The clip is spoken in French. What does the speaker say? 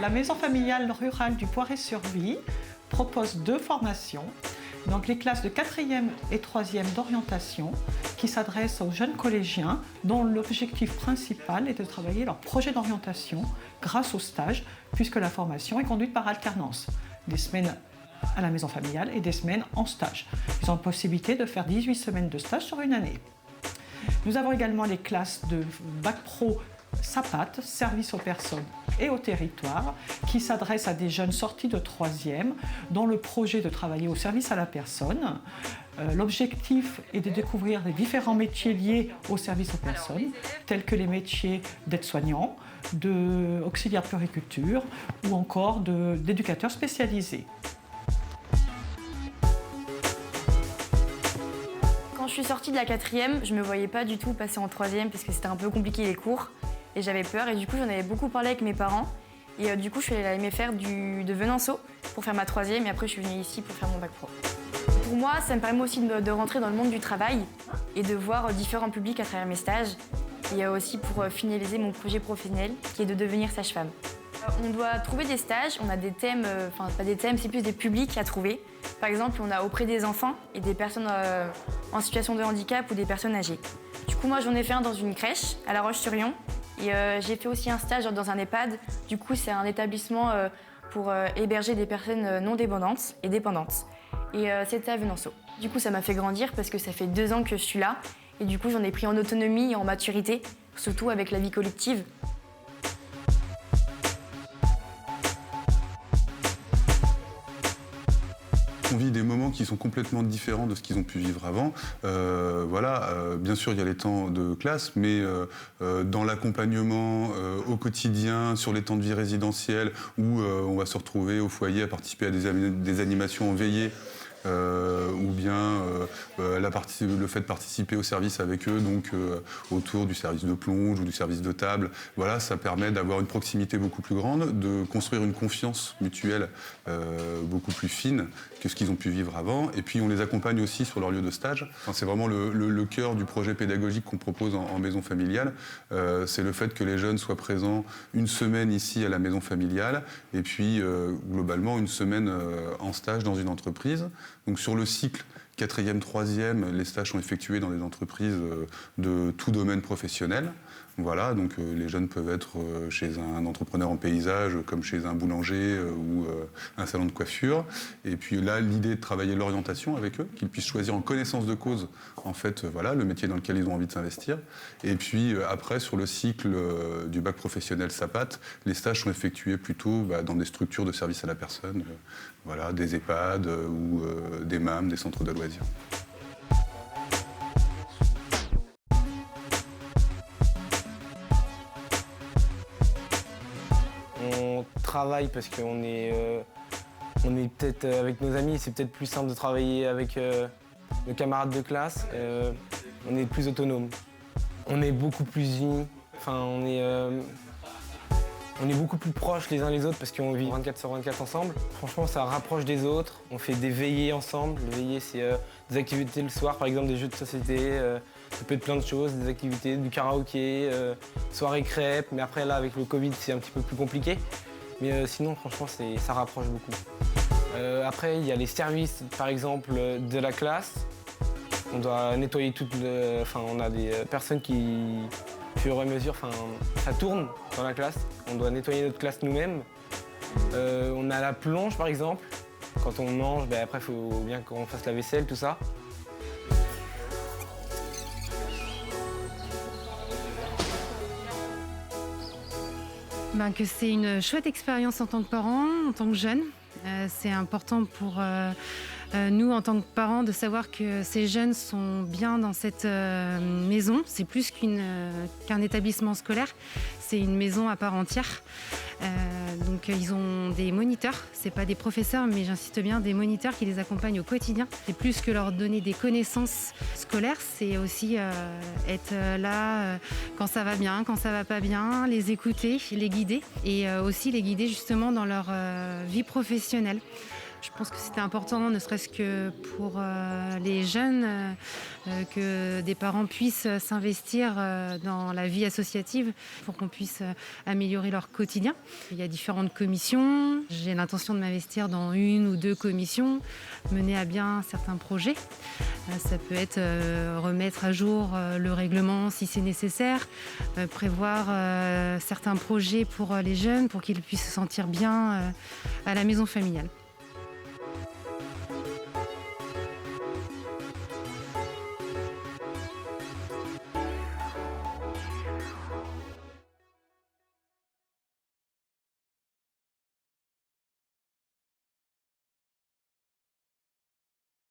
La maison familiale rurale du Poiré-sur-Vie propose 2 formations. Donc les classes de 4e et 3e d'orientation qui s'adressent aux jeunes collégiens dont l'objectif principal est de travailler leur projet d'orientation grâce au stage puisque la formation est conduite par alternance. Des semaines à la maison familiale et des semaines en stage. Ils ont la possibilité de faire 18 semaines de stage sur une année. Nous avons également les classes de Bac Pro SAPAT, service aux personnes et au territoire, qui s'adressent à des jeunes sortis de 3e, dont le projet de travailler au service à la personne. L'objectif est de découvrir les différents métiers liés au service aux personnes, tels que les métiers d'aide-soignant, d'auxiliaire puriculture ou encore d'éducateur spécialisé. Quand je suis sortie de la 4e, je ne me voyais pas du tout passer en 3e parce que c'était un peu compliqué les cours et j'avais peur et du coup j'en avais beaucoup parlé avec mes parents et du coup je suis allée à la MFR de Venanceau pour faire ma 3e et après je suis venue ici pour faire mon bac pro. Pour moi, ça me permet aussi de rentrer dans le monde du travail et de voir différents publics à travers mes stages et aussi pour finaliser mon projet professionnel qui est de devenir sage-femme. On doit trouver des stages, on a des thèmes, enfin pas des thèmes, c'est plus des publics à trouver. Par exemple, on a auprès des enfants et des personnes en situation de handicap ou des personnes âgées. Du coup, moi j'en ai fait un dans une crèche à La Roche-sur-Yon et j'ai fait aussi un stage dans un EHPAD. Du coup, c'est un établissement pour héberger des personnes non dépendantes et dépendantes. Et c'était à Venanceau. Du coup, ça m'a fait grandir parce que ça fait 2 ans que je suis là et du coup, j'en ai pris en autonomie et en maturité, surtout avec la vie collective. On vit des moments qui sont complètement différents de ce qu'ils ont pu vivre avant. Bien sûr, il y a les temps de classe, mais dans l'accompagnement au quotidien, sur les temps de vie résidentielle, où on va se retrouver au foyer à participer à des animations en veillée, ou bien le fait de participer au service avec eux, donc autour du service de plonge ou du service de table. Voilà, ça permet d'avoir une proximité beaucoup plus grande, de construire une confiance mutuelle beaucoup plus fine que ce qu'ils ont pu vivre avant. Et puis on les accompagne aussi sur leur lieu de stage. Enfin, c'est vraiment le cœur du projet pédagogique qu'on propose en maison familiale. C'est le fait que les jeunes soient présents une semaine ici à la maison familiale et puis globalement une semaine en stage dans une entreprise. Donc sur le cycle 4e, 3e, les stages sont effectués dans des entreprises de tout domaine professionnel. Voilà, donc les jeunes peuvent être chez un entrepreneur en paysage, comme chez un boulanger ou un salon de coiffure. Et puis là, l'idée est de travailler l'orientation avec eux, qu'ils puissent choisir en connaissance de cause, en fait, le métier dans lequel ils ont envie de s'investir. Et puis après, sur le cycle du bac professionnel SAPAT, les stages sont effectués plutôt dans des structures de service à la personne, des EHPAD ou des MAM, des centres de loisirs. On travaille parce qu'on est peut-être avec nos amis, c'est peut-être plus simple de travailler avec nos camarades de classe. On est plus autonome. On est beaucoup plus unis. Enfin, on est beaucoup plus proches les uns les autres parce qu'on vit 24/24 ensemble. Franchement, ça rapproche des autres. On fait des veillées ensemble. Les veillées, c'est des activités le soir, par exemple des jeux de société. Ça peut être plein de choses, des activités, du karaoké, soirée crêpes. Mais après, là, avec le Covid, c'est un petit peu plus compliqué. Mais sinon, franchement, ça rapproche beaucoup. Après, il y a les services, par exemple, de la classe. On doit nettoyer on a des personnes qui, au fur et à mesure, ça tourne dans la classe. On doit nettoyer notre classe nous-mêmes. On a la plonge, par exemple. Quand on mange, après, il faut bien qu'on fasse la vaisselle, tout ça. Que c'est une chouette expérience en tant que parent, en tant que jeune. C'est important pour nous, en tant que parents, de savoir que ces jeunes sont bien dans cette maison. C'est plus qu'un établissement scolaire, c'est une maison à part entière. Donc ils ont des moniteurs, c'est pas des professeurs, mais j'insiste bien, des moniteurs qui les accompagnent au quotidien. C'est plus que leur donner des connaissances scolaires, c'est aussi être là quand ça va bien, quand ça va pas bien, les écouter, les guider et aussi les guider justement dans leur vie professionnelle. Je pense que c'était important, ne serait-ce que pour les jeunes, que des parents puissent s'investir dans la vie associative pour qu'on puisse améliorer leur quotidien. Il y a différentes commissions. J'ai l'intention de m'investir dans 1 ou 2 commissions, mener à bien certains projets. Ça peut être remettre à jour le règlement si c'est nécessaire, prévoir certains projets pour les jeunes pour qu'ils puissent se sentir bien à la maison familiale.